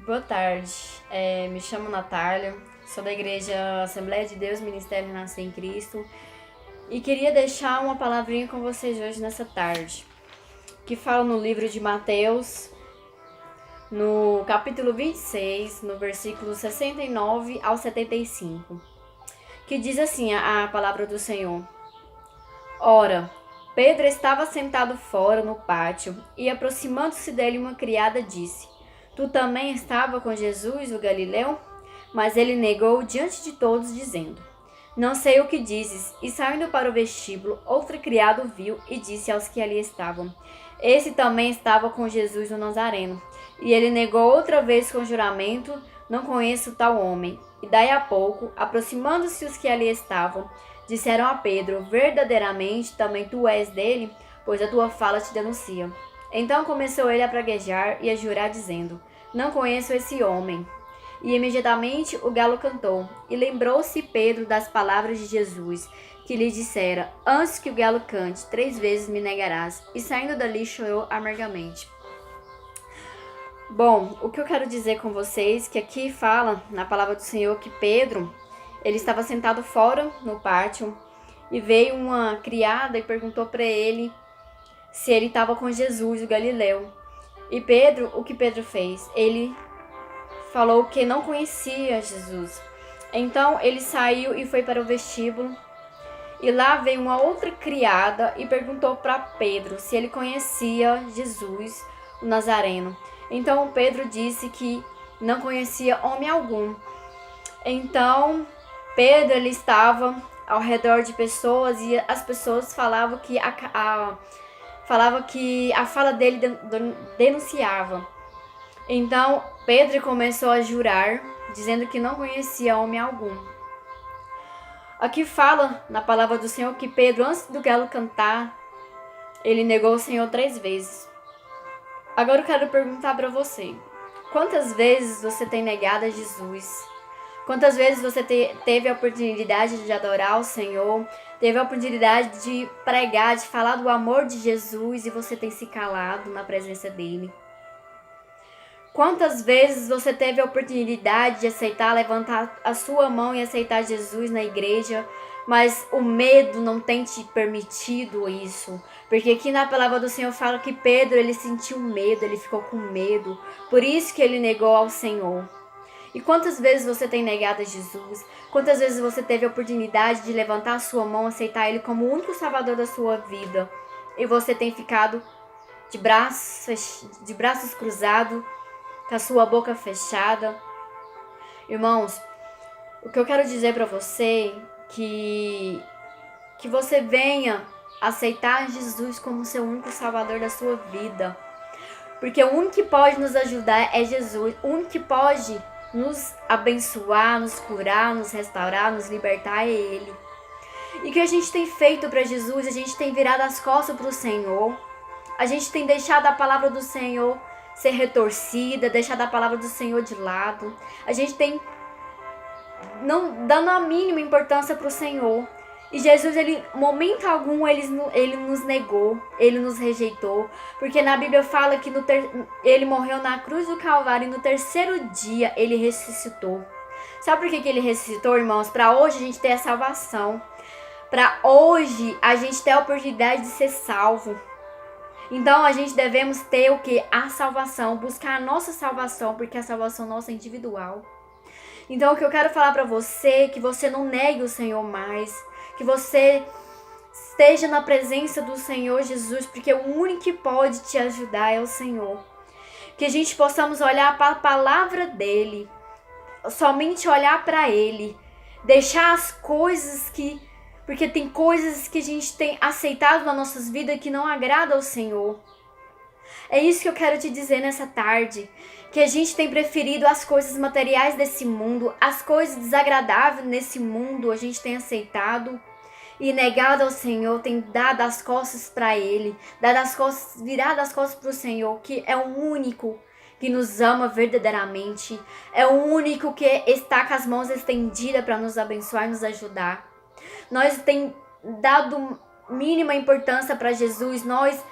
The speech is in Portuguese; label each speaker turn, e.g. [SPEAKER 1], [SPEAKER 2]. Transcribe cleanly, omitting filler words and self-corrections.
[SPEAKER 1] Boa tarde, me chamo Natália, sou da Igreja Assembleia de Deus, Ministério Renascer em Cristo e queria deixar uma palavrinha com vocês hoje nessa tarde, que fala no livro de Mateus, no capítulo 26, no versículo 69 ao 75, que diz assim a palavra do Senhor. Ora, Pedro estava sentado fora no pátio e aproximando-se dele uma criada disse: Tu também estava com Jesus, o Galileu? Mas ele negou diante de todos, dizendo: Não sei o que dizes. E saindo para o vestíbulo, outro criado viu e disse aos que ali estavam: Esse também estava com Jesus o Nazareno. E ele negou outra vez com juramento: Não conheço tal homem. E daí a pouco, aproximando-se os que ali estavam, disseram a Pedro: Verdadeiramente também tu és dele, pois a tua fala te denuncia. Então começou ele a praguejar e a jurar, dizendo: Não conheço esse homem. E imediatamente o galo cantou, e lembrou-se Pedro das palavras de Jesus, que lhe dissera: Antes que o galo cante, 3 vezes me negarás. E saindo dali chorou amargamente. Bom, o que eu quero dizer com vocês, que aqui fala na palavra do Senhor que Pedro, ele estava sentado fora no pátio, e veio uma criada e perguntou para ele se ele estava com Jesus, o Galileu. E Pedro, o que Pedro fez? Ele falou que não conhecia Jesus. Então ele saiu e foi para o vestíbulo. E lá veio uma outra criada e perguntou para Pedro se ele conhecia Jesus, o Nazareno. Então Pedro disse que não conhecia homem algum. Então Pedro ele estava ao redor de pessoas e as pessoas falavam que a fala dele denunciava. Então Pedro começou a jurar, dizendo que não conhecia homem algum. Aqui fala na palavra do Senhor que Pedro, antes do galo cantar, ele negou o Senhor 3 vezes. Agora eu quero perguntar para você: quantas vezes você tem negado a Jesus? Quantas vezes você teve a oportunidade de adorar o Senhor, teve a oportunidade de pregar, de falar do amor de Jesus e você tem se calado na presença dele? Quantas vezes você teve a oportunidade de aceitar, levantar a sua mão e aceitar Jesus na igreja, mas o medo não tem te permitido isso? Porque aqui na palavra do Senhor fala que Pedro, ele sentiu medo, ele ficou com medo, por isso que ele negou ao Senhor. E quantas vezes você tem negado a Jesus? Quantas vezes você teve a oportunidade de levantar a sua mão, aceitar Ele como o único salvador da sua vida, e você tem ficado de braços cruzados, com a sua boca fechada? Irmãos, o que eu quero dizer para você é que você venha aceitar Jesus como seu único salvador da sua vida. Porque o único que pode nos ajudar é Jesus. O único que pode nos abençoar, nos curar, nos restaurar, nos libertar é Ele. E o que a gente tem feito para Jesus? A gente tem virado as costas para o Senhor. A gente tem deixado a palavra do Senhor ser retorcida, deixado a palavra do Senhor de lado. A gente tem não dando a mínima importância para o Senhor. E Jesus, ele, momento algum, ele nos negou, ele nos rejeitou. Porque na Bíblia fala que ele morreu na cruz do Calvário e no 3º dia ele ressuscitou. Sabe por que ele ressuscitou, irmãos? Para hoje a gente ter a salvação. Para hoje a gente ter a oportunidade de ser salvo. Então a gente devemos ter o que? A salvação, buscar a nossa salvação, porque a salvação nossa é individual. Então o que eu quero falar para você é que você não negue o Senhor mais, que você esteja na presença do Senhor Jesus, porque o único que pode te ajudar é o Senhor. Que a gente possamos olhar para a palavra dele, somente olhar para ele, deixar as coisas porque tem coisas que a gente tem aceitado nas nossas vidas que não agradam ao Senhor. É isso que eu quero te dizer nessa tarde, que a gente tem preferido as coisas materiais desse mundo, as coisas desagradáveis nesse mundo, a gente tem aceitado e negado ao Senhor, tem dado as costas para Ele, virado as costas para o Senhor, que é o único que nos ama verdadeiramente, é o único que está com as mãos estendidas para nos abençoar e nos ajudar. Nós tem dado mínima importância para Jesus, nós